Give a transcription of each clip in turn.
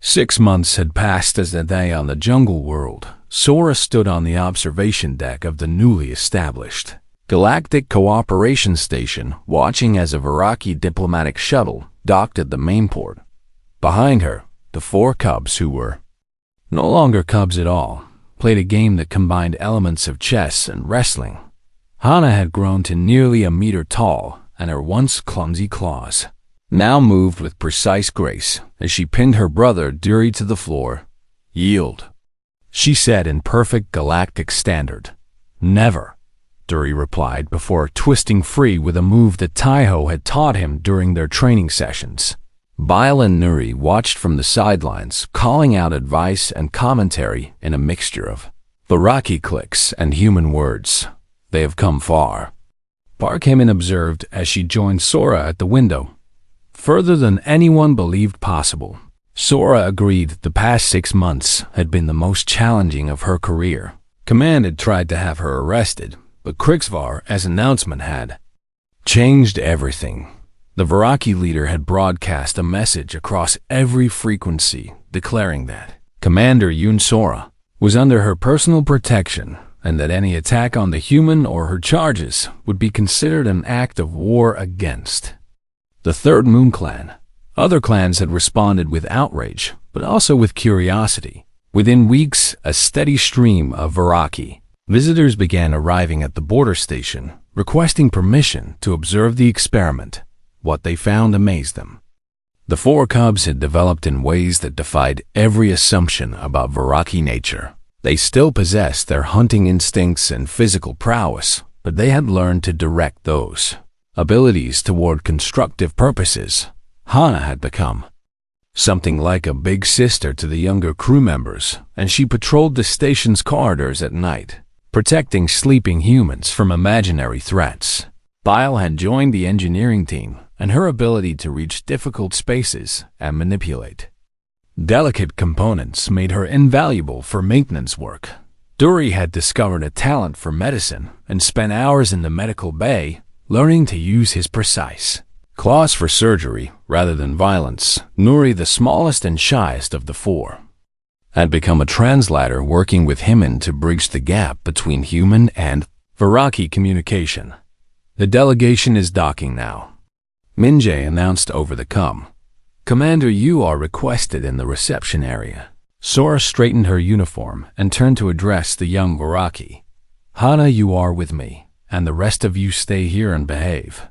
6 months had passed as a day on the jungle world. Sora stood on the observation deck of the newly established Galactic Cooperation Station, watching as a Viraki diplomatic shuttle docked at the main port. Behind her, the four cubs, who were no longer cubs at all, played a game that combined elements of chess and wrestling. Hana had grown to nearly a meter tall, and her once clumsy claws now moved with precise grace as she pinned her brother Duri to the floor. "Yield," she said in perfect galactic standard. "Never," Duri replied before twisting free with a move that Taiho had taught him during their training sessions. Bile and Nuri watched from the sidelines, calling out advice and commentary in a mixture of Viraki clicks and human words. "They have come far," Barkamen observed as she joined Sora at the window. "Further than anyone believed possible." Sora agreed the past 6 months had been the most challenging of her career. Command had tried to have her arrested, but Krixvar's announcement had changed everything. The Viraki leader had broadcast a message across every frequency declaring that Commander Yun Sora was under her personal protection and that any attack on the human or her charges would be considered an act of war against the Third Moon Clan. Other clans had responded with outrage, but also with curiosity. Within weeks, a steady stream of Viraki visitors began arriving at the border station, requesting permission to observe the experiment. What they found amazed them. The four cubs had developed in ways that defied every assumption about Viraki nature. They still possessed their hunting instincts and physical prowess, but they had learned to direct those abilities toward constructive purposes. Hana had become something like a big sister to the younger crew members, and she patrolled the station's corridors at night, protecting sleeping humans from imaginary threats. Bile had joined the engineering team, and her ability to reach difficult spaces and manipulate delicate components made her invaluable for maintenance work. Duri had discovered a talent for medicine and spent hours in the medical bay learning to use his precise claws for surgery rather than violence. Nuri, the smallest and shyest of the four, had become a translator working with Himen to bridge the gap between human and Viraki communication. "The delegation is docking now," Minje announced over the comm. "Commander, you are requested in the reception area." Sora straightened her uniform and turned to address the young Viraki. "Hana, you are with me, and the rest of you stay here and behave."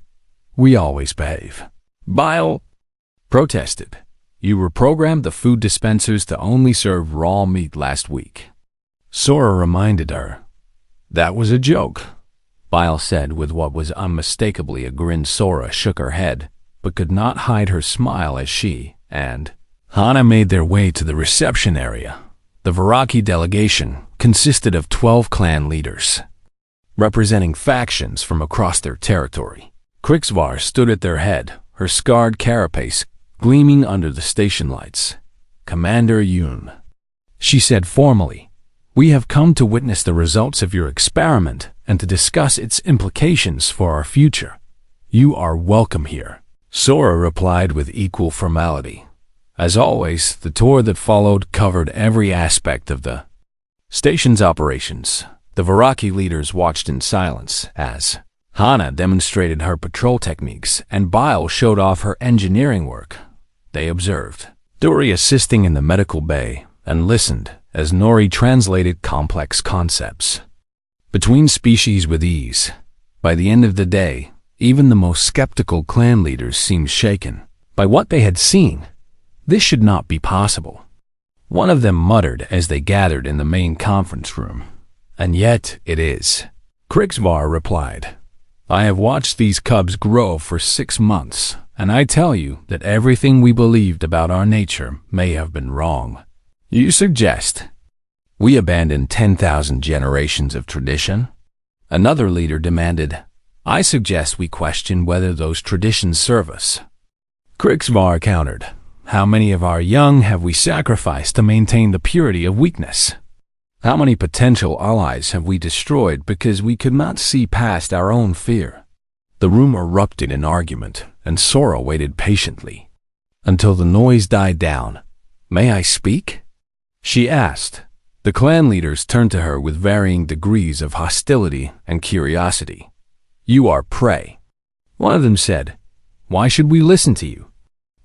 "We always behave," Bile protested. "You reprogrammed the food dispensers to only serve raw meat last week." Sora reminded her. "That was a joke," Bile said with what was unmistakably a grin. Sora shook her head, but could not hide her smile as she and Hana made their way to the reception area. The Viraki delegation consisted of 12 clan leaders, representing factions from across their territory. Krixvar stood at their head, her scarred carapace gleaming under the station lights. "Commander Yun," she said formally, "we have come to witness the results of your experiment and to discuss its implications for our future. You are welcome here." Sora replied with equal formality. As always, the tour that followed covered every aspect of the station's operations. The Viraki leaders watched in silence as Hana demonstrated her patrol techniques and Bile showed off her engineering work. They observed Duri assisting in the medical bay and listened as Nori translated complex concepts between species with ease. By the end of the day, even the most skeptical clan leaders seemed shaken by what they had seen. This should not be possible, one of them muttered as they gathered in the main conference room. "And yet it is," Krixvar replied. "I have watched these cubs grow for 6 months, and I tell you that everything we believed about our nature may have been wrong." "You suggest we abandon 10,000 generations of tradition?" Another leader demanded. "I suggest we question whether those traditions serve us." Krixvar countered. "How many of our young have we sacrificed to maintain the purity of weakness? How many potential allies have we destroyed because we could not see past our own fear?" The room erupted in argument, and Sora waited patiently until the noise died down. May I speak? She asked. The clan leaders turned to her with varying degrees of hostility and curiosity. You are prey. One of them said, Why should we listen to you?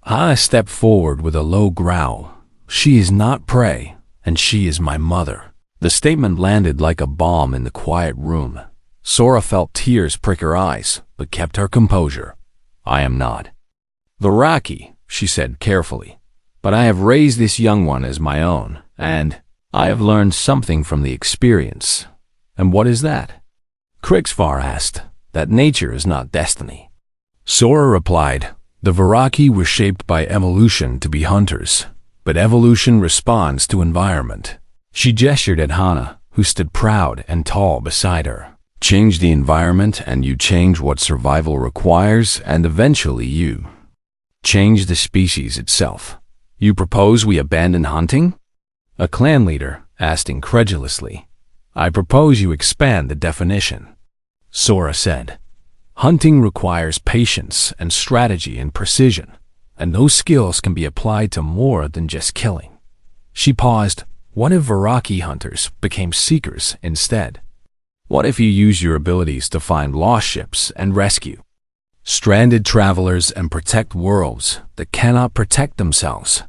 Hana stepped forward with a low growl. She is not prey, and she is my mother. The statement landed like a bomb in the quiet room. Sora felt tears prick her eyes, but kept her composure. I am not Viraki, she said carefully, but I have raised this young one as my own, and I have learned something from the experience. And what is that? Krixvar asked. That nature is not destiny. Sora replied, the Viraki were shaped by evolution to be hunters, but evolution responds to environment. She gestured at Hana, who stood proud and tall beside her. Change the environment and you change what survival requires, and eventually you change the species itself. You propose we abandon hunting? A clan leader asked incredulously. I propose you expand the definition. Sora said, hunting requires patience and strategy and precision, and those skills can be applied to more than just killing. She paused. What if Viraki hunters became seekers instead? What if you use your abilities to find lost ships and rescue stranded travelers and protect worlds that cannot protect themselves?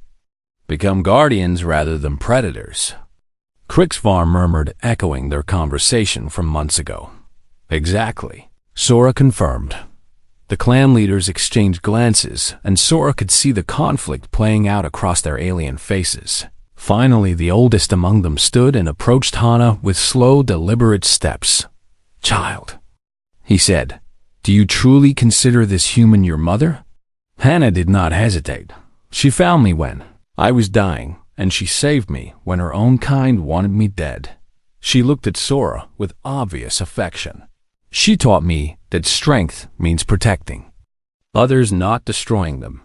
Become guardians rather than predators. Krixvar murmured, echoing their conversation from months ago. Exactly, Sora confirmed. The clan leaders exchanged glances, and Sora could see the conflict playing out across their alien faces. Finally, the oldest among them stood and approached Hana with slow, deliberate steps. Child, he said, do you truly consider this human your mother? Hana did not hesitate. She found me when I was dying, and she saved me when her own kind wanted me dead. She looked at Sora with obvious affection. She taught me that strength means protecting others, not destroying them.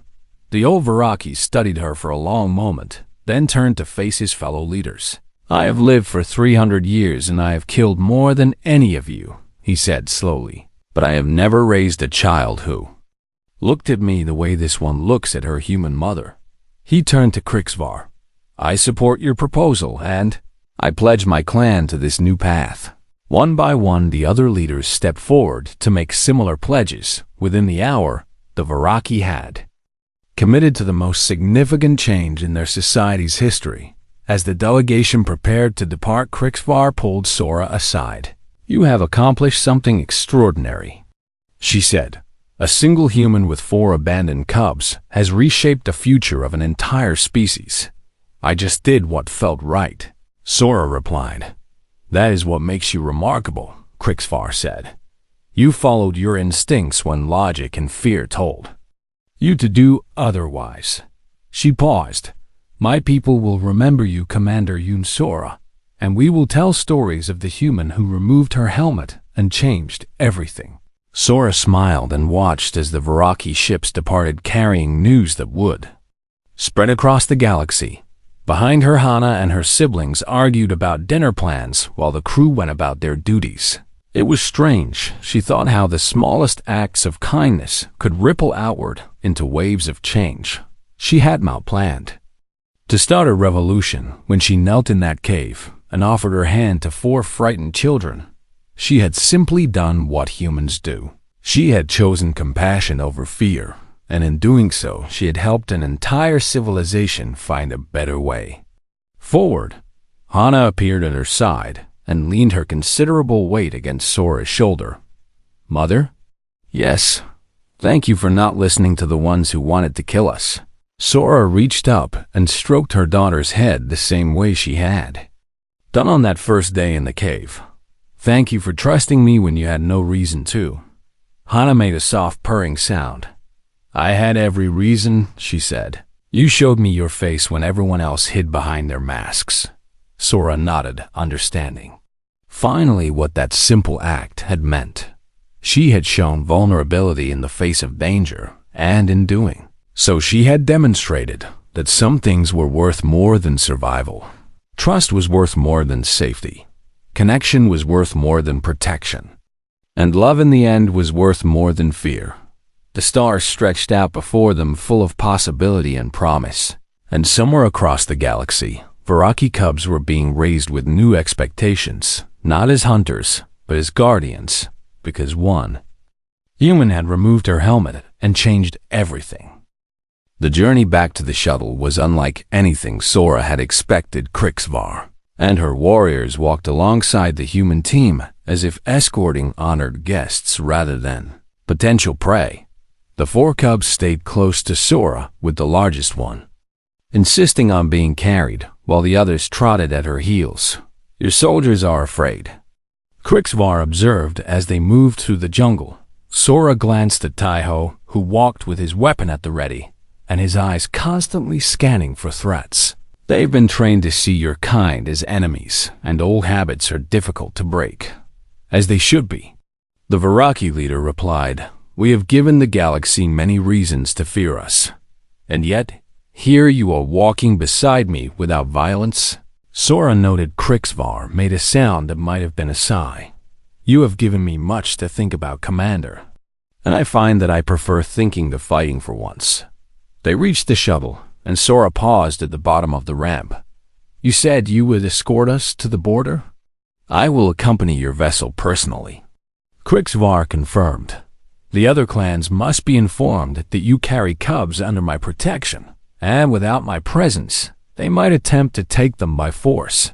The old Viraki studied her for a long moment, then turned to face his fellow leaders. I have lived for 300 years and I have killed more than any of you, he said slowly, but I have never raised a child who looked at me the way this one looks at her human mother. He turned to Krixvar. I support your proposal and I pledge my clan to this new path. One by one, the other leaders stepped forward to make similar pledges. Within the hour, the Viraki had committed to the most significant change in their society's history. As the delegation prepared to depart, Krixvar pulled Sora aside. You have accomplished something extraordinary, she said. A single human with 4 abandoned cubs has reshaped the future of an entire species. I just did what felt right, Sora replied. That is what makes you remarkable, Krixvar said. You followed your instincts when logic and fear told you to do otherwise. She paused. My people will remember you, Commander Yun Sora, and we will tell stories of the human who removed her helmet and changed everything. Sora smiled and watched as the Viraki ships departed, carrying news that would spread across the galaxy. Behind her, Hana and her siblings argued about dinner plans while the crew went about their duties. It was strange. She thought how the smallest acts of kindness could ripple outward into waves of change. She had planned to start a revolution when she knelt in that cave and offered her hand to 4 frightened children. She had simply done what humans do. She had chosen compassion over fear, and in doing so, she had helped an entire civilization find a better way forward. Hana appeared at her side and leaned her considerable weight against Sora's shoulder. Mother? Yes. Thank you for not listening to the ones who wanted to kill us. Sora reached up and stroked her daughter's head the same way she had done on that first day in the cave. Thank you for trusting me when you had no reason to. Hana made a soft purring sound. I had every reason, she said. You showed me your face when everyone else hid behind their masks. Sora nodded, understanding finally what that simple act had meant. She had shown vulnerability in the face of danger, and in doing so she had demonstrated that some things were worth more than survival. Trust was worth more than safety. Connection was worth more than protection. And love in the end was worth more than fear. The stars stretched out before them, full of possibility and promise. And somewhere across the galaxy, Viraki cubs were being raised with new expectations, not as hunters, but as guardians, because one human had removed her helmet and changed everything. The journey back to the shuttle was unlike anything Sora had expected. Krixvar and her warriors walked alongside the human team as if escorting honored guests rather than potential prey. The 4 cubs stayed close to Sora, with the largest one insisting on being carried, while the others trotted at her heels. "Your soldiers are afraid," Krixvar observed as they moved through the jungle. Sora glanced at Taiho, who walked with his weapon at the ready, and his eyes constantly scanning for threats. "They've been trained to see your kind as enemies, and old habits are difficult to break." "As they should be," the Viraki leader replied. "We have given the galaxy many reasons to fear us. And yet, here you are walking beside me without violence." Sora noted Krixvar made a sound that might have been a sigh. "You have given me much to think about, Commander. And I find that I prefer thinking to fighting for once." They reached the shuttle, and Sora paused at the bottom of the ramp. "You said you would escort us to the border?" "I will accompany your vessel personally," Krixvar confirmed. "The other clans must be informed that you carry cubs under my protection, and without my presence, they might attempt to take them by force.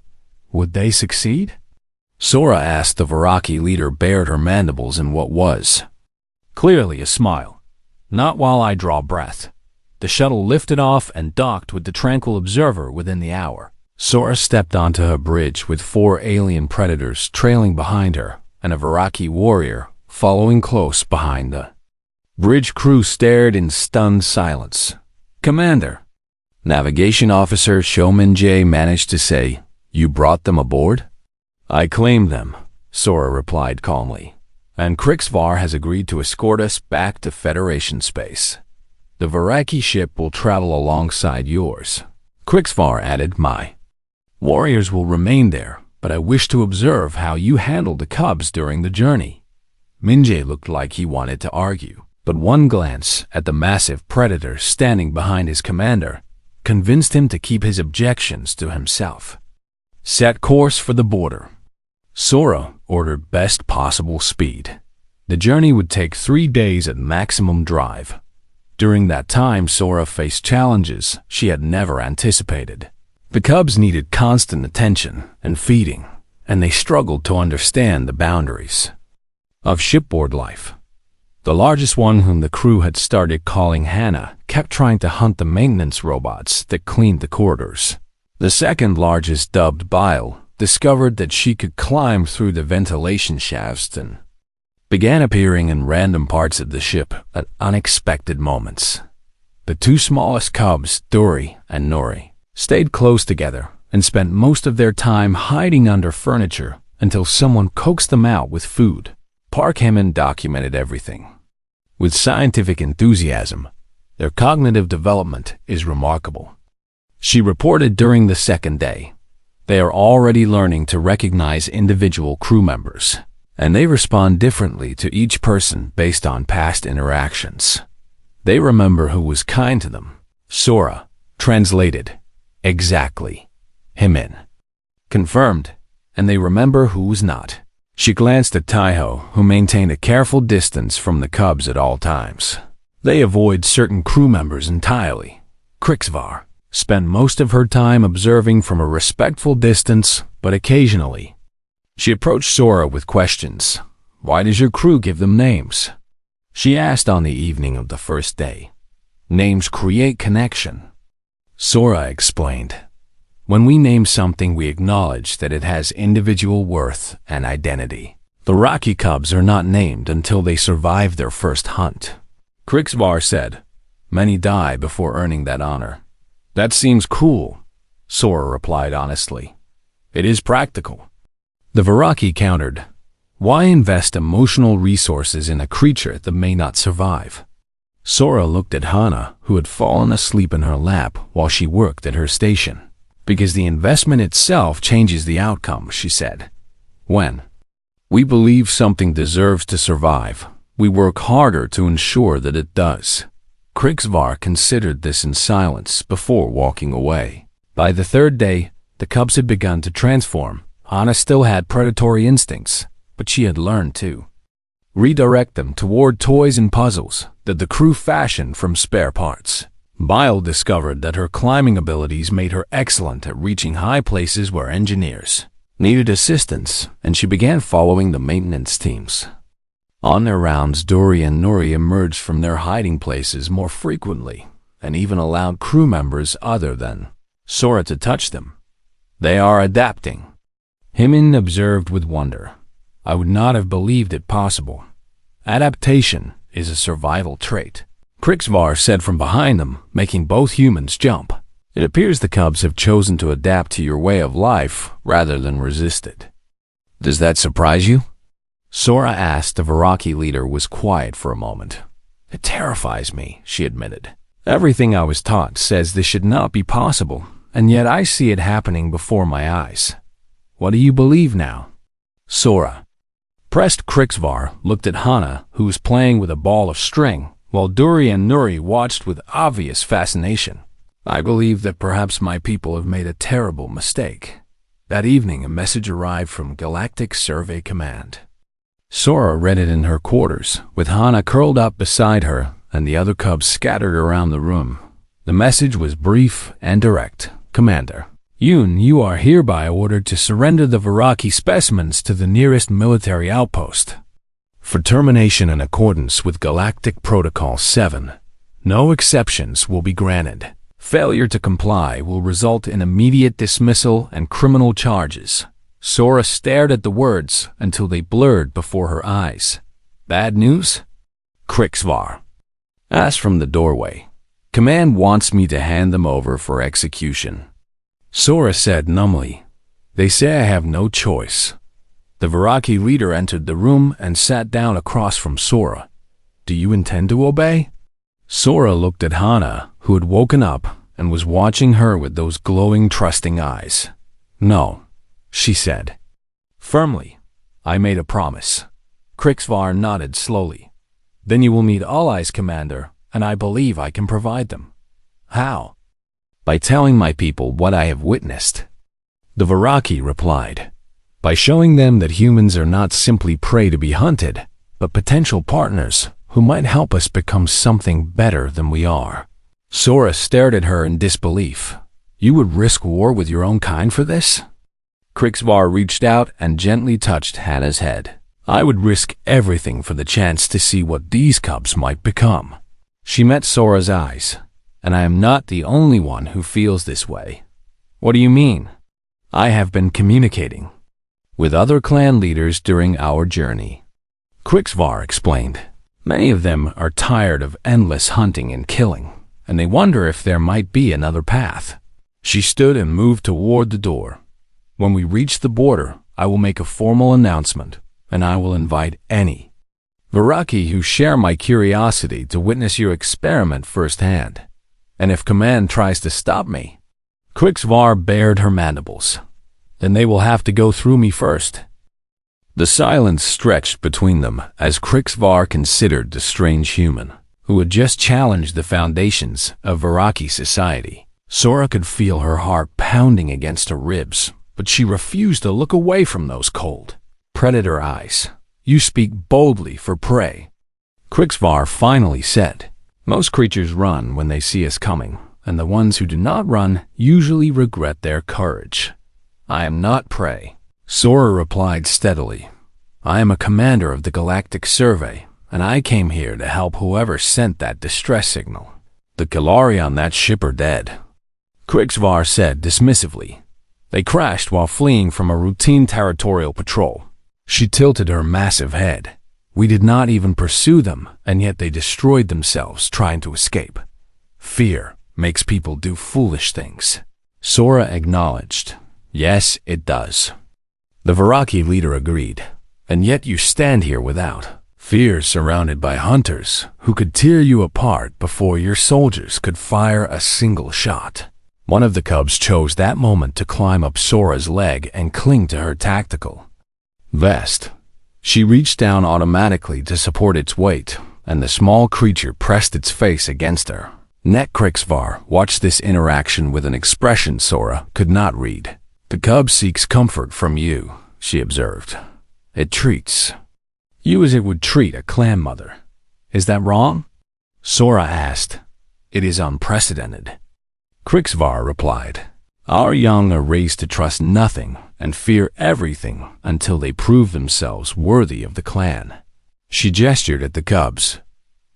Would they succeed?" Sora asked. The Viraki leader bared her mandibles in what was clearly a smile. "Not while I draw breath." The shuttle lifted off and docked with the Tranquil Observer within the hour. Sora stepped onto a bridge with 4 alien predators trailing behind her, and a Viraki warrior following close behind. The bridge crew stared in stunned silence. "Commander," Navigation Officer Showman J managed to say, "You brought them aboard?" "I claimed them," Sora replied calmly, "and Krixvar has agreed to escort us back to Federation space. The Viraki ship will travel alongside yours." Krixvar added, "My warriors will remain there, but I wish to observe how you handled the cubs during the journey." Minjay looked like he wanted to argue, but one glance at the massive predator standing behind his commander convinced him to keep his objections to himself. "Set course for the border." Sora ordered best possible speed. The journey would take 3 days at maximum drive. During that time, Sora faced challenges she had never anticipated. The cubs needed constant attention and feeding, and they struggled to understand the boundaries of shipboard life. The largest one, whom the crew had started calling Hannah, kept trying to hunt the maintenance robots that cleaned the corridors. The second largest, dubbed Bile, discovered that she could climb through the ventilation shafts and began appearing in random parts of the ship at unexpected moments. The 2 smallest cubs, Dory and Nori, stayed close together and spent most of their time hiding under furniture until someone coaxed them out with food. Park Hammond documented everything with scientific enthusiasm. Their cognitive development is remarkable. She reported during the 2nd day. They are already learning to recognize individual crew members, and they respond differently to each person based on past interactions. They remember who was kind to them. Sora translated, "Exactly. Himin." Confirmed, and they remember who was not. She glanced at Taiho, who maintained a careful distance from the cubs at all times. They avoid certain crew members entirely. Krixvar spent most of her time observing from a respectful distance, but occasionally she approached Sora with questions. "Why does your crew give them names?" she asked on the evening of the 1st day. "Names create connection," Sora explained. "When we name something, we acknowledge that it has individual worth and identity. The Rocky cubs are not named until they survive their first hunt." Krixvar said, "Many die before earning that honor." "That seems cool," Sora replied honestly. "It is practical." The Viraki countered, "Why invest emotional resources in a creature that may not survive?" Sora looked at Hana, who had fallen asleep in her lap while she worked at her station. "Because the investment itself changes the outcome," she said. "When we believe something deserves to survive, we work harder to ensure that it does." Krixvar considered this in silence before walking away. By the third day, the cubs had begun to transform. Hana still had predatory instincts, but she had learned to redirect them toward toys and puzzles that the crew fashioned from spare parts. Bile discovered that her climbing abilities made her excellent at reaching high places where engineers needed assistance, and she began following the maintenance teams. On their rounds, Dory and Nuri emerged from their hiding places more frequently and even allowed crew members other than Sora to touch them. They are adapting. Himin observed with wonder. I would not have believed it possible. Adaptation is a survival trait, Krixvar said from behind them, making both humans jump. It appears the cubs have chosen to adapt to your way of life rather than resist it. Does that surprise you? Sora asked. The Viraki leader was quiet for a moment. It terrifies me, she admitted. Everything I was taught says this should not be possible, and yet I see it happening before my eyes. What do you believe now? Sora pressed. Krixvar looked at Hana, who was playing with a ball of string, while Dory and Nuri watched with obvious fascination. I believe that perhaps my people have made a terrible mistake. That evening, a message arrived from Galactic Survey Command. Sora read it in her quarters, with Hana curled up beside her and the other cubs scattered around the room. The message was brief and direct. Commander Yoon, you are hereby ordered to surrender the Viraki specimens to the nearest military outpost. For termination in accordance with Galactic Protocol 7, no exceptions will be granted. Failure to comply will result in immediate dismissal and criminal charges. Sora stared at the words until they blurred before her eyes. Bad news? Krixvar asked from the doorway. Command wants me to hand them over for execution. Sora said numbly. They say I have no choice. The Viraki leader entered the room and sat down across from Sora. Do you intend to obey? Sora looked at Hana, who had woken up and was watching her with those glowing, trusting eyes. No, she said firmly. I made a promise. Krixvar nodded slowly. Then you will need allies, Commander, and I believe I can provide them. How? By telling my people what I have witnessed. The Viraki replied. By showing them that humans are not simply prey to be hunted, but potential partners who might help us become something better than we are. Sora stared at her in disbelief. You would risk war with your own kind for this? Krixvar reached out and gently touched Hana's head. I would risk everything for the chance to see what these cubs might become. She met Sora's eyes. And I am not the only one who feels this way. What do you mean? I have been communicating with other clan leaders during our journey. Krixvar explained. Many of them are tired of endless hunting and killing, and they wonder if there might be another path. She stood and moved toward the door. When we reach the border, I will make a formal announcement, and I will invite any Viraki who share my curiosity to witness your experiment firsthand. And if Command tries to stop me, Krixvar bared her mandibles. Then they will have to go through me first. The silence stretched between them as Krixvar considered the strange human who had just challenged the foundations of Viraki society. Sora could feel her heart pounding against her ribs, but she refused to look away from those cold predator eyes. You speak boldly for prey. Krixvar finally said. Most creatures run when they see us coming, and the ones who do not run usually regret their courage. I am not prey. Sora replied steadily. I am a commander of the Galactic Survey, and I came here to help whoever sent that distress signal. The Galari on that ship are dead. Krixvar said dismissively. They crashed while fleeing from a routine territorial patrol. She tilted her massive head. We did not even pursue them, and yet they destroyed themselves trying to escape. Fear makes people do foolish things. Sora acknowledged. Yes, it does. The Viraki leader agreed. And yet you stand here without fear, surrounded by hunters who could tear you apart before your soldiers could fire a single shot. One of the cubs chose that moment to climb up Sora's leg and cling to her tactical vest. She reached down automatically to support its weight, and the small creature pressed its face against her. Krixvar watched this interaction with an expression Sora could not read. "The cub seeks comfort from you," she observed. "It treats you as it would treat a clan mother. Is that wrong?" Sora asked. "It is unprecedented," Krixvar replied. "Our young are raised to trust nothing and fear everything until they prove themselves worthy of the clan." She gestured at the cubs.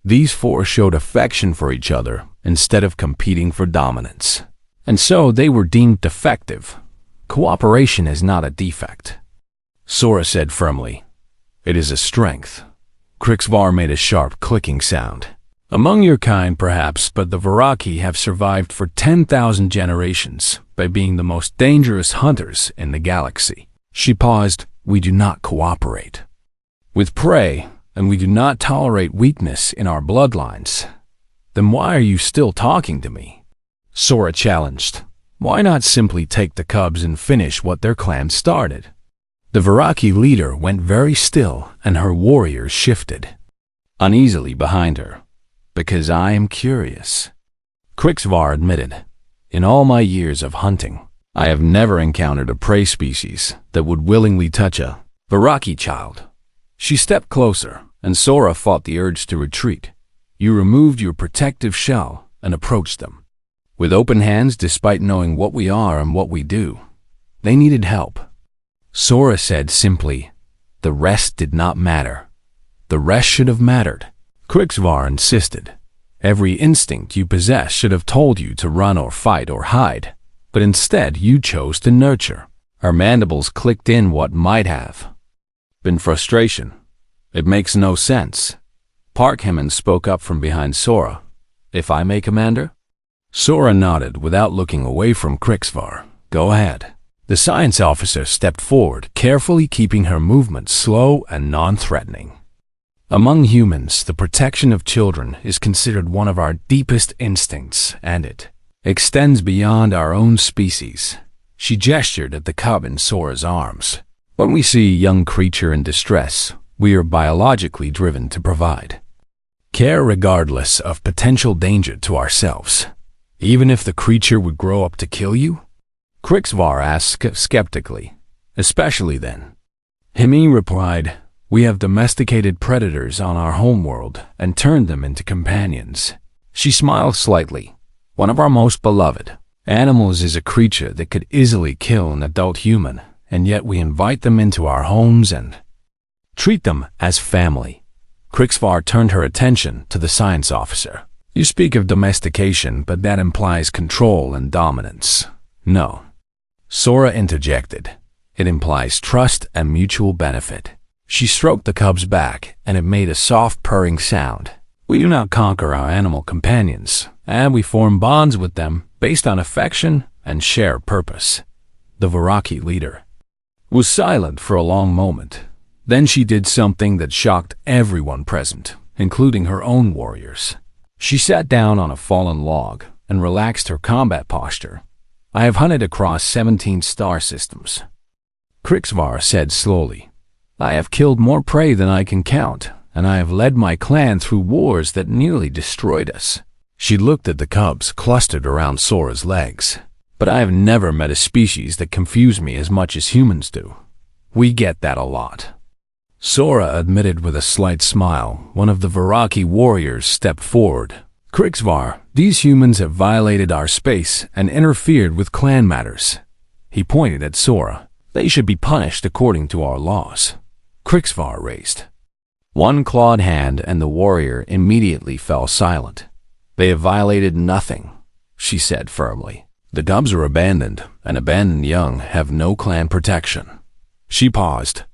These four showed affection for each other instead of competing for dominance, and so they were deemed defective. Cooperation is not a defect, Sora said firmly. "It is a strength." Krixvar made a sharp clicking sound. "Among your kind, perhaps, but the Varaki have survived for 10,000 generations by being the most dangerous hunters in the galaxy." She paused. "We do not cooperate with prey, and we do not tolerate weakness in our bloodlines." "Then why are you still talking to me?" Sora challenged. "Why not simply take the cubs and finish what their clan started?" The Varaki leader went very still, and her warriors shifted uneasily behind her. "Because I am curious," Krixvar admitted. "In all my years of hunting, I have never encountered a prey species that would willingly touch a Varaki child." She stepped closer, and Sora fought the urge to retreat. "You removed your protective shell and approached them with open hands despite knowing what we are and what we do. They needed help." Sora said simply, "The rest did not matter." "The rest should have mattered," Krixvar insisted. "Every instinct you possess should have told you to run or fight or hide, but instead you chose to nurture." Her mandibles clicked in what might have been frustration. "It makes no sense." Park Hammond spoke up from behind Sora. "If I may, Commander?" Sora nodded without looking away from Krixvar. "Go ahead." The science officer stepped forward, carefully keeping her movements slow and non-threatening. "Among humans, the protection of children is considered one of our deepest instincts, and it extends beyond our own species." She gestured at the cub in Sora's arms. "When we see a young creature in distress, we are biologically driven to provide care regardless of potential danger to ourselves. Even if the creature would grow up to kill you?" Krixvar asked skeptically. "Especially then," Himi replied. "We have domesticated predators on our homeworld and turned them into companions." She smiled slightly. "One of our most beloved animals is a creature that could easily kill an adult human, and yet we invite them into our homes and treat them as family." Krixvar turned her attention to the science officer. "You speak of domestication, but that implies control and dominance." "No," Sora interjected. "It implies trust and mutual benefit." She stroked the cub's back, and it made a soft purring sound. "We do not conquer our animal companions, and we form bonds with them based on affection and shared purpose." The Varaki leader was silent for a long moment. Then she did something that shocked everyone present, including her own warriors. She sat down on a fallen log and relaxed her combat posture. "I have hunted across 17 star systems," Krixvar said slowly. "I have killed more prey than I can count, and I have led my clan through wars that nearly destroyed us." She looked at the cubs clustered around Sora's legs. "But I have never met a species that confuse me as much as humans do." "We get that a lot," Sora admitted with a slight smile. One of the Varaki warriors stepped forward. "Krixvar, these humans have violated our space and interfered with clan matters." He pointed at Sora. "They should be punished according to our laws." Krixvar raised one clawed hand, and the warrior immediately fell silent. "They have violated nothing," she said firmly. "The cubs are abandoned, and abandoned young have no clan protection." She paused.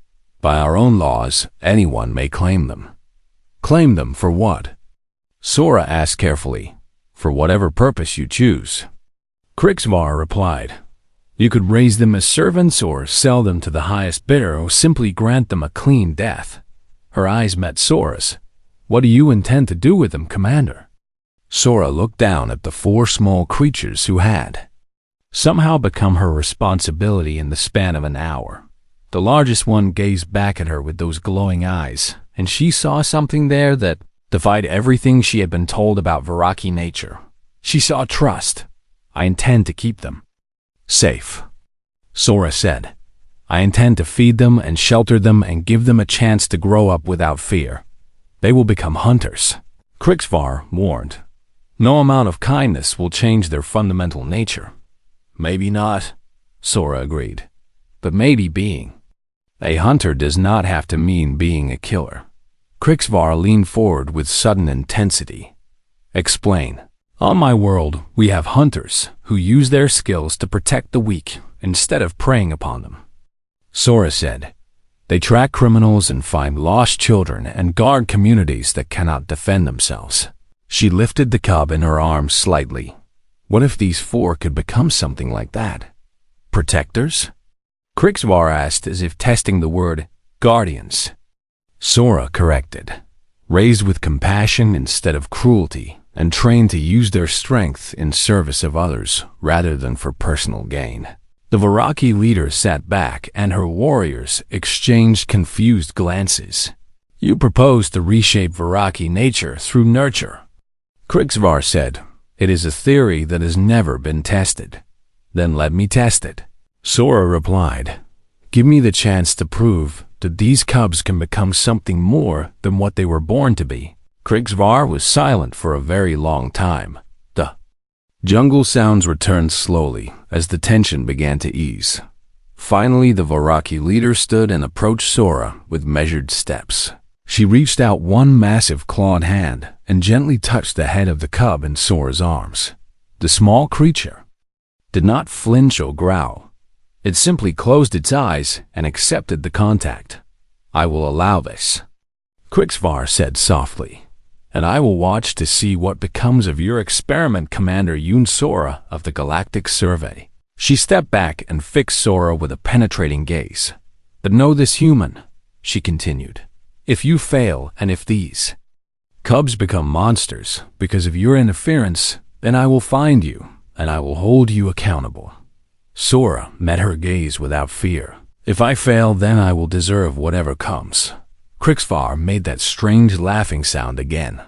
"By our own laws, anyone may claim them." "Claim them for what?" Sora asked carefully. "For whatever purpose you choose," Krixvar replied. "You could raise them as servants or sell them to the highest bidder or simply grant them a clean death." Her eyes met Sora's. "What do you intend to do with them, Commander?" Sora looked down at the 4 small creatures who had somehow become her responsibility in the span of an hour. The largest one gazed back at her with those glowing eyes, and she saw something there that defied everything she had been told about Viraki nature. She saw trust. I intend to keep them safe, Sora said. I intend to feed them and shelter them and give them a chance to grow up without fear. They will become hunters, Krixvar warned. No amount of kindness will change their fundamental nature. Maybe not, Sora agreed. But maybe being a hunter does not have to mean being a killer. Krixvar leaned forward with sudden intensity. Explain. On my world, we have hunters who use their skills to protect the weak instead of preying upon them, Sora said. They track criminals and find lost children and guard communities that cannot defend themselves. She lifted the cub in her arms slightly. What if these four could become something like that? Protectors? Krixvar asked, as if testing the word guardians. Sora corrected. Raised with compassion instead of cruelty, and trained to use their strength in service of others rather than for personal gain. The Viraki leader sat back and her warriors exchanged confused glances. You propose to reshape Viraki nature through nurture, Krixvar said. It is a theory that has never been tested. Then let me test it, Sora replied. Give me the chance to prove that these cubs can become something more than what they were born to be. Krixvar was silent for a very long time. The jungle sounds returned slowly as the tension began to ease. Finally, the Viraki leader stood and approached Sora with measured steps. She reached out one massive clawed hand and gently touched the head of the cub in Sora's arms. The small creature did not flinch or growl. It simply closed its eyes and accepted the contact. I will allow this, Krixvar said softly. And I will watch to see what becomes of your experiment, Commander Yun Sora of the Galactic Survey. She stepped back and fixed Sora with a penetrating gaze. But know this, human, she continued. If you fail and if these cubs become monsters because of your interference, then I will find you and I will hold you accountable. Sora met her gaze without fear. If I fail, then I will deserve whatever comes. Krixvar made that strange laughing sound again.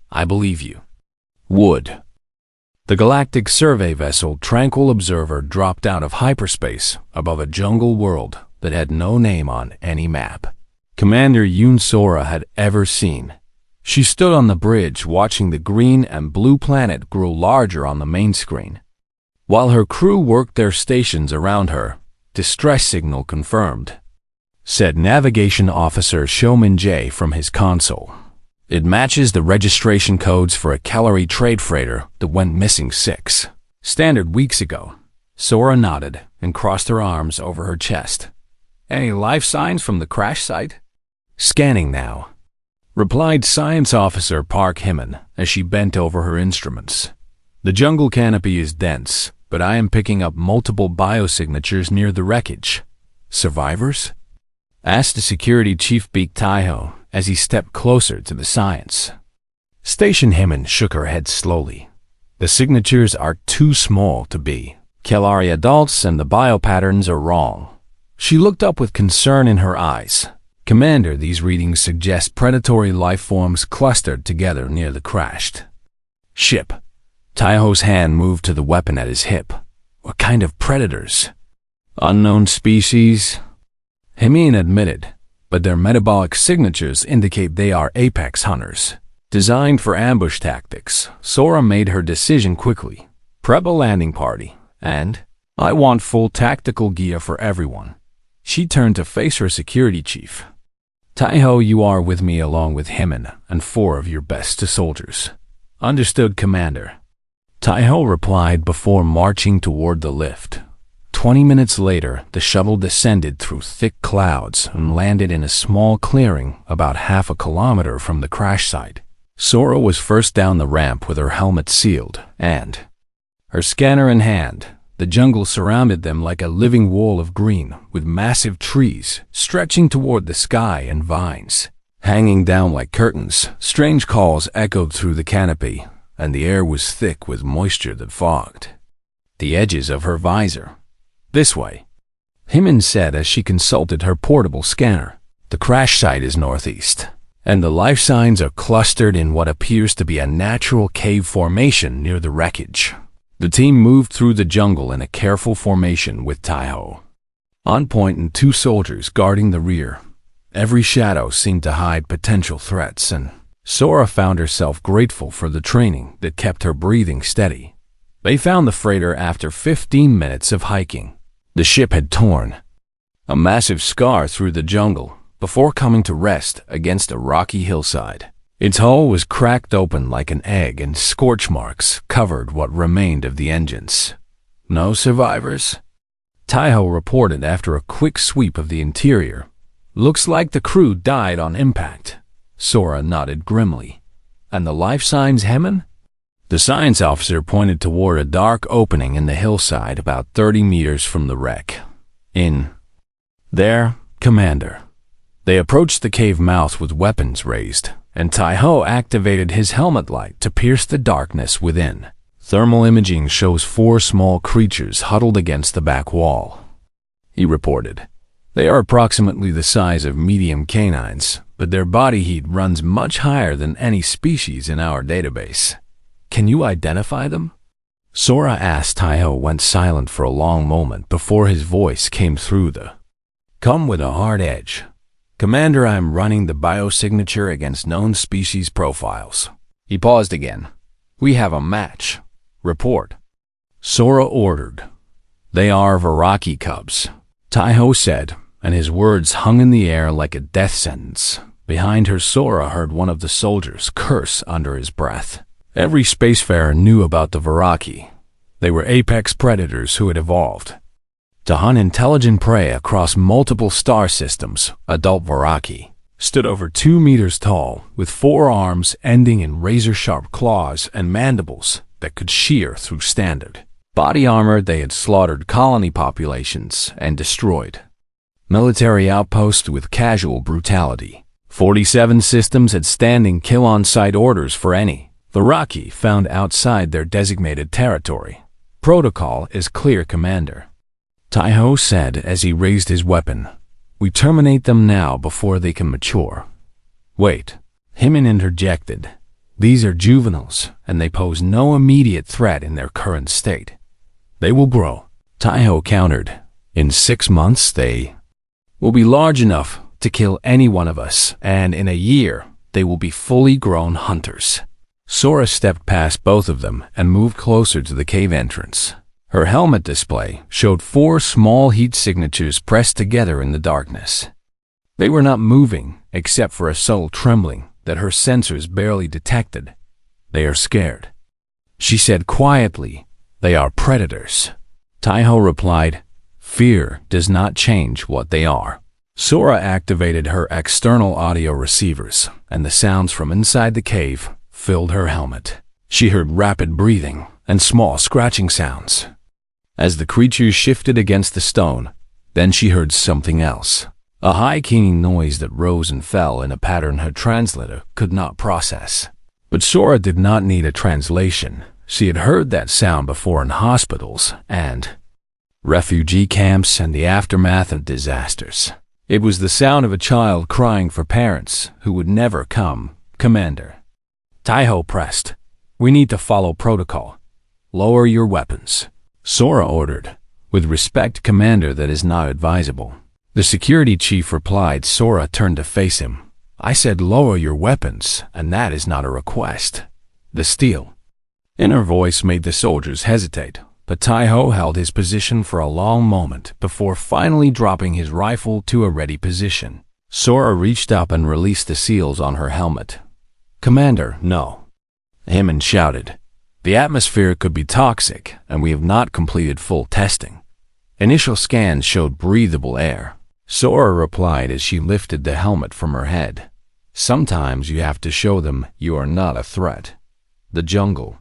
I believe you. Wood. The Galactic Survey vessel Tranquil Observer dropped out of hyperspace above a jungle world that had no name on any map Commander Yun Sora had ever seen. She stood on the bridge watching the green and blue planet grow larger on the main screen. While her crew worked their stations around her, distress signal confirmed, said Navigation Officer Showman J from his console. It matches the registration codes for a calorie trade freighter that went missing 6 standard weeks ago. Sora nodded and crossed her arms over her chest. Any life signs from the crash site? Scanning now, replied Science Officer Park Hyman as she bent over her instruments. The jungle canopy is dense, but I am picking up multiple biosignatures near the wreckage. Survivors? Asked the security chief Beak Taiho as he stepped closer to the science. Station Hyman shook her head slowly. The signatures are too small to be Kelari adults and the biopatterns are wrong. She looked up with concern in her eyes. Commander, these readings suggest predatory life forms clustered together near the crashed ship. Taiho's hand moved to the weapon at his hip. What kind of predators? Unknown species? Hyman admitted, but their metabolic signatures indicate they are apex hunters. Designed for ambush tactics, Sora made her decision quickly. Prep a landing party, and I want full tactical gear for everyone. She turned to face her security chief. Taiho, you are with me along with Hyman and 4 of your best soldiers. Understood, Commander. Taiho replied before marching toward the lift. 20 minutes later, the shuttle descended through thick clouds and landed in a small clearing about half a kilometer from the crash site. Sora was first down the ramp with her helmet sealed, and her scanner in hand. The jungle surrounded them like a living wall of green, with massive trees stretching toward the sky and vines hanging down like curtains. Strange calls echoed through the canopy, and the air was thick with moisture that fogged the edges of her visor. This way, Hyman said as she consulted her portable scanner. The crash site is northeast. and the life signs are clustered in what appears to be a natural cave formation near the wreckage. The team moved through the jungle in a careful formation with Taiho on point and 2 soldiers guarding the rear. Every shadow seemed to hide potential threats, and Sora found herself grateful for the training that kept her breathing steady. They found the freighter after 15 minutes of hiking. The ship had torn a massive scar through the jungle before coming to rest against a rocky hillside. Its hull was cracked open like an egg, and scorch marks covered what remained of the engines. "No survivors?" Taiho reported after a quick sweep of the interior. "Looks like the crew died on impact." Sora nodded grimly. "And the life signs, Hemin?" The science officer pointed toward a dark opening in the hillside about 30 meters from the wreck. "In there, Commander." They approached the cave mouth with weapons raised, and Taiho activated his helmet light to pierce the darkness within. Thermal imaging shows 4 small creatures huddled against the back wall, he reported. They are approximately the size of medium canines, but their body heat runs much higher than any species in our database. "Can you identify them?" Sora asked. Taiho went silent for a long moment before his voice came through the "Come with a hard edge." "Commander, I am running the biosignature against known species profiles." He paused again. "We have a match. Report." Sora ordered. "They are Varaki cubs," Taiho said, and his words hung in the air like a death sentence. Behind her, Sora heard one of the soldiers curse under his breath. Every spacefarer knew about the Varaki. They were apex predators who had evolved to hunt intelligent prey across multiple star systems. Adult Varaki stood over 2 meters tall, with 4 arms ending in razor-sharp claws and mandibles that could shear through standard body armor. They had slaughtered colony populations and destroyed military outposts with casual brutality. 47 systems had standing kill-on-sight orders for any Varaki found outside their designated territory. "Protocol is clear, Commander," Taiho said as he raised his weapon. "We terminate them now before they can mature." "Wait," Himin interjected. "These are juveniles, and they pose no immediate threat in their current state. They will grow," Taiho countered. "In 6 months, they will be large enough to kill any one of us, and in a year, they will be fully grown hunters." Sora stepped past both of them and moved closer to the cave entrance. Her helmet display showed 4 small heat signatures pressed together in the darkness. They were not moving, except for a subtle trembling that her sensors barely detected. "They are scared," she said quietly. "They are predators." Taiho replied, "Fear does not change what they are." Sora activated her external audio receivers, and the sounds from inside the cave filled her helmet. She heard rapid breathing and small scratching sounds as the creatures shifted against the stone. Then she heard something else, a high keening noise that rose and fell in a pattern her translator could not process. But Sora did not need a translation. She had heard that sound before in hospitals and refugee camps and the aftermath of disasters. It was the sound of a child crying for parents who would never come. "Commander," Taiho pressed, "we need to follow protocol. Lower your weapons," Sora ordered. "With respect, Commander, that is not advisable." The security chief replied. Sora turned to face him. "I said lower your weapons, and that is not a request." The steel in her voice made the soldiers hesitate, but Taiho held his position for a long moment before finally dropping his rifle to a ready position. Sora reached up and released the seals on her helmet. "Commander, no," Himin shouted. "The atmosphere could be toxic, and we have not completed full testing. Initial scans showed breathable air." Sora replied as she lifted the helmet from her head. "Sometimes you have to show them you are not a threat." The jungle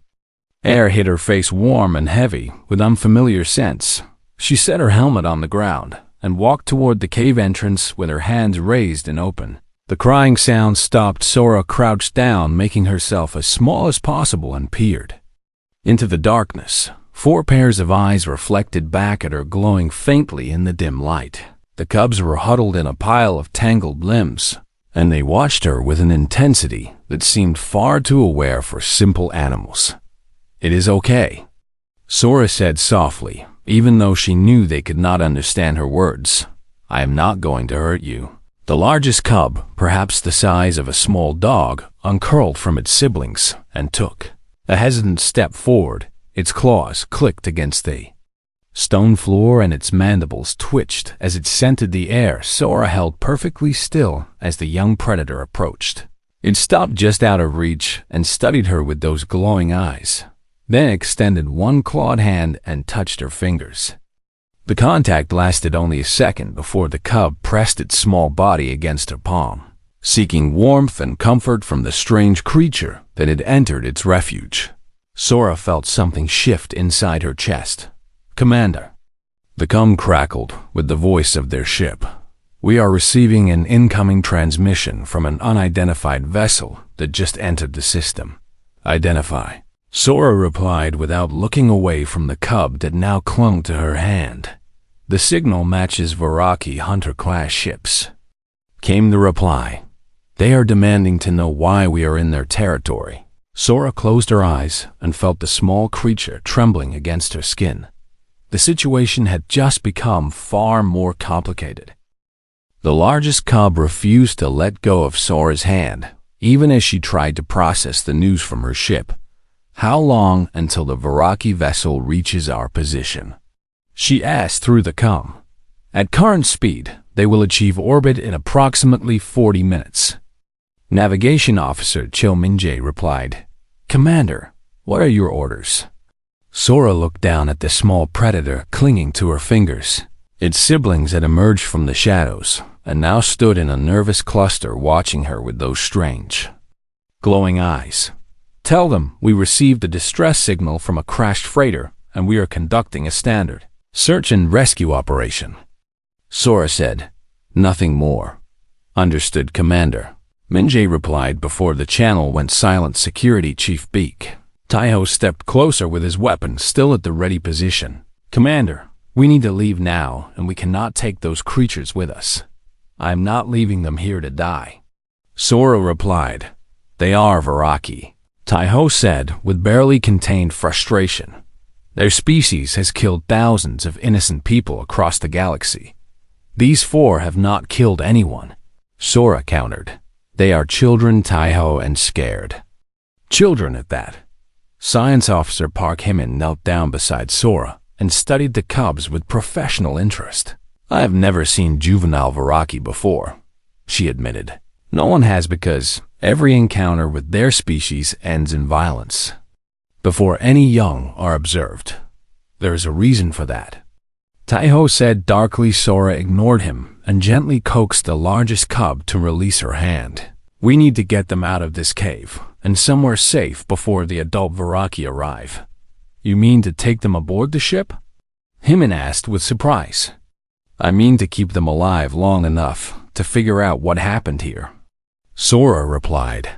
air hit her face, warm and heavy with unfamiliar scents. She set her helmet on the ground and walked toward the cave entrance with her hands raised and open. The crying sound stopped. Sora crouched down, making herself as small as possible, and peered into the darkness. 4 pairs of eyes reflected back at her, glowing faintly in the dim light. The cubs were huddled in a pile of tangled limbs, and they watched her with an intensity that seemed far too aware for simple animals. "It is okay," Sora said softly, even though she knew they could not understand her words. "I am not going to hurt you." The largest cub, perhaps the size of a small dog, uncurled from its siblings and took a hesitant step forward. Its claws clicked against the stone floor and its mandibles twitched as it scented the air. Sora held perfectly still as the young predator approached. It stopped just out of reach and studied her with those glowing eyes, then extended one clawed hand and touched her fingers. The contact lasted only a second before the cub pressed its small body against her palm, seeking warmth and comfort from the strange creature that had entered its refuge. Sora felt something shift inside her chest. "Commander." The cub crackled with the voice of their ship. "We are receiving an incoming transmission from an unidentified vessel that just entered the system." "Identify," Sora replied without looking away from the cub that now clung to her hand. "The signal matches Varaki Hunter-class ships," came the reply. "They are demanding to know why we are in their territory." Sora closed her eyes and felt the small creature trembling against her skin. The situation had just become far more complicated. The largest cub refused to let go of Sora's hand, even as she tried to process the news from her ship. "How long until the Varaki vessel reaches our position?" she asked through the com. "At current speed, they will achieve orbit in approximately 40 minutes. Navigation Officer Minjay replied. "Commander, what are your orders?" Sora looked down at the small predator clinging to her fingers. Its siblings had emerged from the shadows and now stood in a nervous cluster watching her with those strange, glowing eyes. "Tell them we received a distress signal from a crashed freighter and we are conducting a standard search and rescue operation," Sora said. "Nothing more." "Understood, Commander," Minjay replied before the channel went silent. Security Chief Beak Taiho stepped closer with his weapon still at the ready position. "Commander, we need to leave now and we cannot take those creatures with us. I am not leaving them here to die," Sora replied. "They are Varaki," Taiho said with barely contained frustration. "Their species has killed thousands of innocent people across the galaxy. These four have not killed anyone," Sora countered. "They are children, Taiho, and scared." "Children at that." Science Officer Park Hyman knelt down beside Sora and studied the cubs with professional interest. "I have never seen juvenile Varaki before," she admitted. "No one has, because every encounter with their species ends in violence before any young are observed. There is a reason for that," Taiho said darkly. Sora ignored him and gently coaxed the largest cub to release her hand. "We need to get them out of this cave and somewhere safe before the adult Varaki arrive." "You mean to take them aboard the ship?" Hyman asked with surprise. "I mean to keep them alive long enough to figure out what happened here," Sora replied.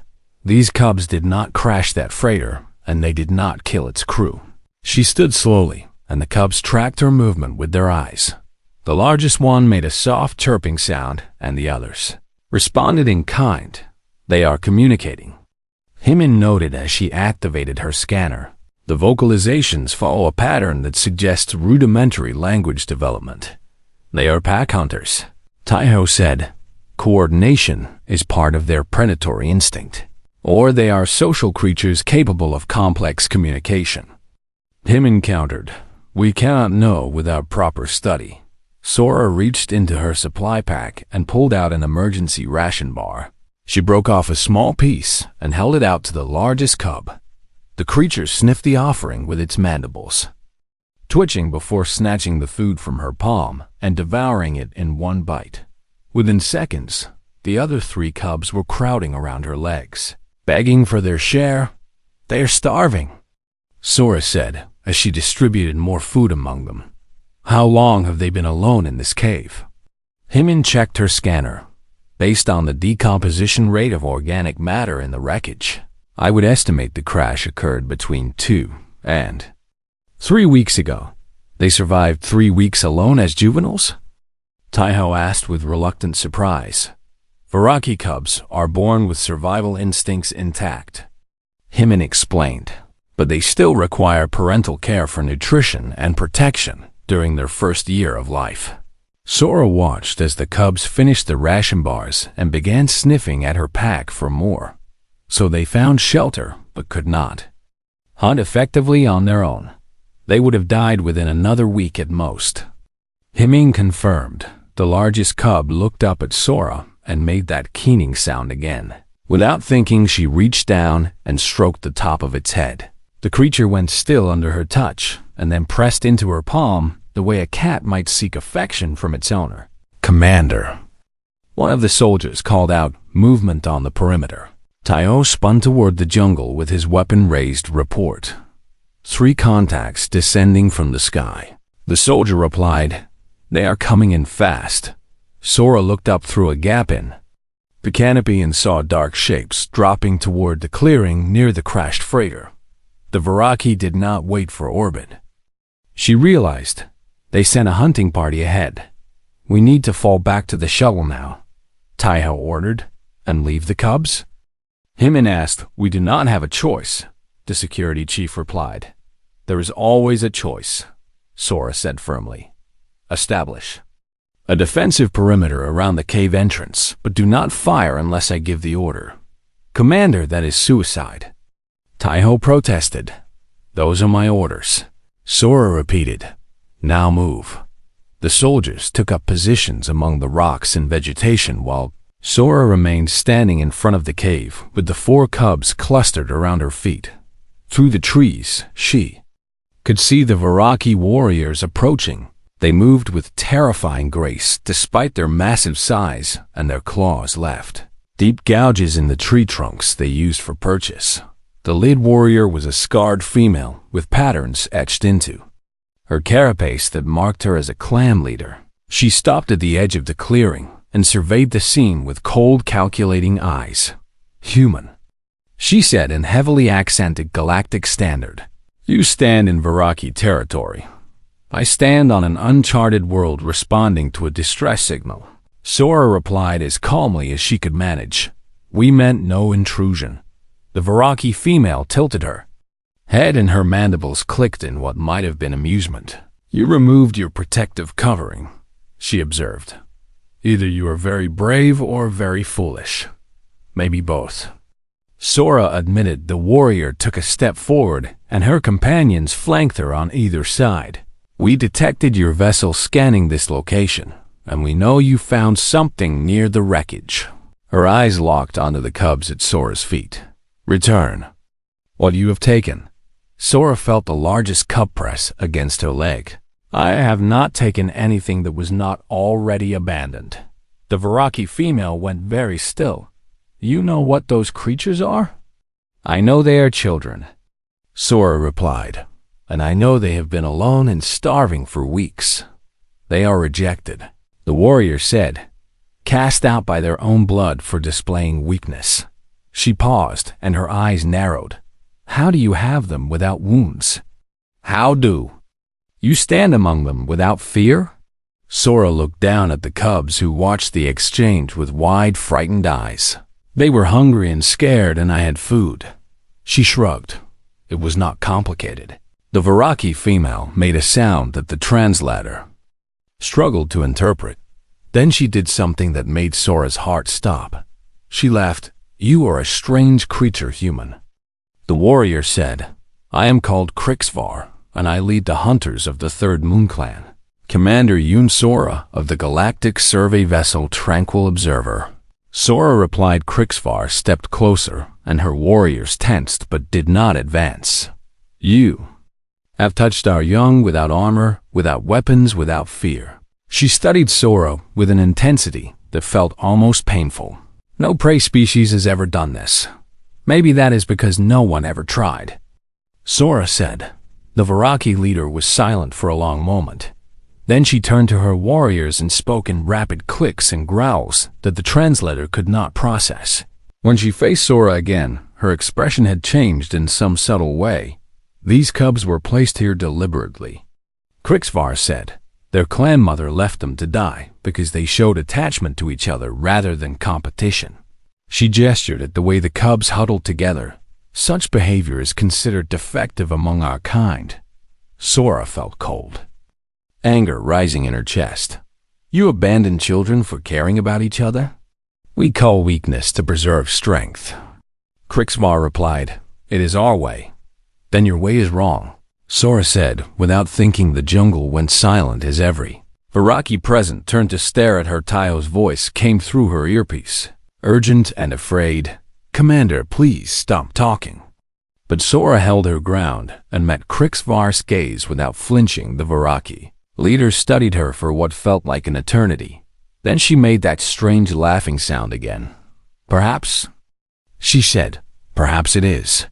"These cubs did not crash that freighter, and they did not kill its crew." She stood slowly, and the cubs tracked her movement with their eyes. The largest one made a soft chirping sound, and the others responded in kind. "They are communicating," Hyman noted as she activated her scanner. "The vocalizations follow a pattern that suggests rudimentary language development." "They are pack hunters," Taiho said. "Coordination is part of their predatory instinct. Or they are social creatures capable of complex communication," Hyman countered. "We cannot know without proper study." Sora reached into her supply pack and pulled out an emergency ration bar. She broke off a small piece and held it out to the largest cub. The creature sniffed the offering with its mandibles, twitching before snatching the food from her palm and devouring it in one bite. Within seconds, the other three cubs were crowding around her legs, begging for their share. "They are starving," Sora said as she distributed more food among them. "How long have they been alone in this cave?" Hyman checked her scanner. "Based on the decomposition rate of organic matter in the wreckage, I would estimate the crash occurred between 2 and 3 weeks ago." "They survived 3 weeks alone as juveniles?" Taiho asked with reluctant surprise. Viraki cubs are born with survival instincts intact, Hyman explained, but they still require parental care for nutrition and protection during their first year of life. Sora watched as the cubs finished the ration bars and began sniffing at her pack for more. So they found shelter but could not hunt effectively on their own. They would have died within another week at most. Hyman confirmed. The largest cub looked up at Sora and made that keening sound again. Without thinking, she reached down and stroked the top of its head. The creature went still under her touch and then pressed into her palm the way a cat might seek affection from its owner. "Commander." One of the soldiers called out, "Movement on the perimeter." Taiho spun toward the jungle with his weapon raised. "Report. 3 contacts descending from the sky." The soldier replied, "They are coming in fast." Sora looked up through a gap in the canopy and saw dark shapes dropping toward the clearing near the crashed freighter. The Viraki did not wait for orbit. She realized they sent a hunting party ahead. "We need to fall back to the shuttle now," Taiho ordered, "and leave the cubs." Hyman asked. "We do not have a choice," the security chief replied. "There is always a choice," Sora said firmly. "Establish a defensive perimeter around the cave entrance, but do not fire unless I give the order." "Commander, that is suicide," Taiho protested. "Those are my orders," Sora repeated. "Now move." The soldiers took up positions among the rocks and vegetation while Sora remained standing in front of the cave with the 4 cubs clustered around her feet. Through the trees, she could see the Viraki warriors approaching. They moved with terrifying grace despite their massive size and their claws left deep gouges in the tree trunks they used for purchase. The lead warrior was a scarred female with patterns etched into her carapace that marked her as a clan leader. She stopped at the edge of the clearing and surveyed the scene with cold, calculating eyes. "Human," she said in heavily accented Galactic standard. "You stand in Viraki territory. I stand on an uncharted world responding to a distress signal." Sora replied as calmly as she could manage. "We meant no intrusion." The Viraki female tilted her head and her mandibles clicked in what might have been amusement. "You removed your protective covering," she observed. "Either you are very brave or very foolish. Maybe both." Sora admitted. The warrior took a step forward and her companions flanked her on either side. "We detected your vessel scanning this location, and we know you found something near the wreckage." Her eyes locked onto the cubs at Sora's feet. "Return what you have taken." Sora felt the largest cub press against her leg. "I have not taken anything that was not already abandoned." The Viraki female went very still. "You know what those creatures are?" "I know they are children," Sora replied. "And I know they have been alone and starving for weeks. They are rejected," the warrior said, cast out by their own blood for displaying weakness. She paused and her eyes narrowed. "How do you have them without wounds? How do you stand among them without fear?" Sora looked down at the cubs who watched the exchange with wide, frightened eyes. "They were hungry and scared and I had food." She shrugged. It was not complicated. The Viraki female made a sound that the translator struggled to interpret. Then she did something that made Sora's heart stop. She laughed. "You are a strange creature, human." The warrior said, "I am called Krixvar, and I lead the hunters of the Third Moon Clan. Commander Yun Sora of the Galactic Survey Vessel Tranquil Observer." Sora replied. Krixvar stepped closer, and her warriors tensed but did not advance. "You have touched our young without armor, without weapons, without fear." She studied Sora with an intensity that felt almost painful. "No prey species has ever done this. Maybe that is because no one ever tried," Sora said. The Viraki leader was silent for a long moment. Then she turned to her warriors and spoke in rapid clicks and growls that the translator could not process. When she faced Sora again, her expression had changed in some subtle way. "These cubs were placed here deliberately," Krixvar said. Their clan mother left them to die because they showed attachment to each other rather than competition. She gestured at the way the cubs huddled together. Such behavior is considered defective among our kind. Sora felt cold, anger rising in her chest. You abandon children for caring about each other? We call weakness to preserve strength. Krixmar replied, It is our way. Then your way is wrong. Sora said, without thinking. The jungle went silent as every Viraki present turned to stare at her. Taio's voice came through her earpiece, urgent and afraid. Commander, please stop talking. But Sora held her ground and met Krixvar's gaze without flinching. The Viraki leader studied her for what felt like an eternity. Then she made that strange laughing sound again. Perhaps, she said, perhaps it is.